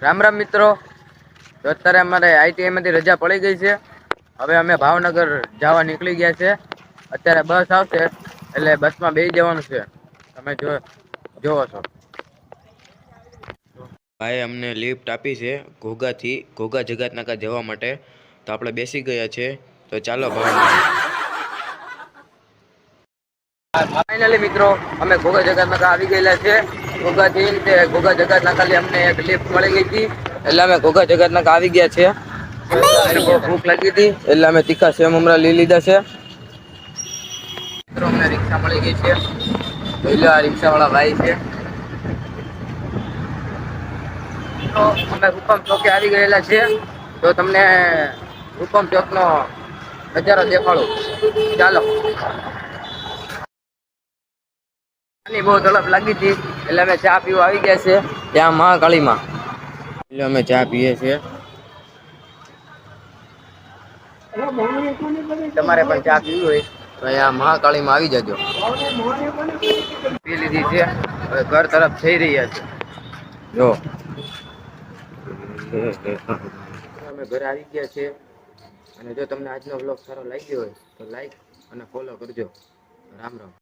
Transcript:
રામ રામ મિત્રો, તો અત્યારે અમારે આઈટીઆઈ માંથી રજા પડી ગઈ છે. હવે અમે ભાવનગર જવા નીકળી ગયા છે. અત્યારે બસ આવશે એટલે બસ માં બેસી જવાનું છે. તમે જોવો છો. ભાઈ અમને લિફ્ટ આપી છે ઘોઘા જગતનાકા જવા માટે. તો આપણે બેસી ગયા છે, તો ચાલો ભાવનગર. ફાઇનલી મિત્રો અમે ઘોઘા જગતનાકા આવી ગયેલા છે. ઘોઘા જગતનાકા અમને એક લિફ્ટ મળી ગઈ હતી, એટલે અમે ઘોઘા જગતનાકા આવી ગયા છે. બહુ ભૂખ લાગી હતી એટલે અમે તીખા સેવ મમરા લઈ લીધા છે. મિત્રો અમને રિક્ષા મળી ગઈ છે. આ રિક્ષા વાળા ભાઈ છે. તો અમે રૂપમ ચોકે આવી ગયેલા છે. તો તમને રૂપમ ચોક નો નજારો દેખાડો, ચાલો. બહુ તડપ લાગી હતી એટલે અમે ચા પીવા આવી ગયા છે ત્યાં મહાકાળીમાં. એટલે અમે ચા પીએ છીએ. તમારે પણ ચા પીવી હોય તો અહીંયા મહાકાળીમાં આવી જજો. પી લીધી છે, હવે ઘર તરફ જઈ રહ્યા છે. જો અમે ઘરે આવી ગયા છે. અને જો તમને આજનો વ્લોગ સારો લાગ્યો હોય તો લાઈક અને ફોલો કરજો. રામ રામ.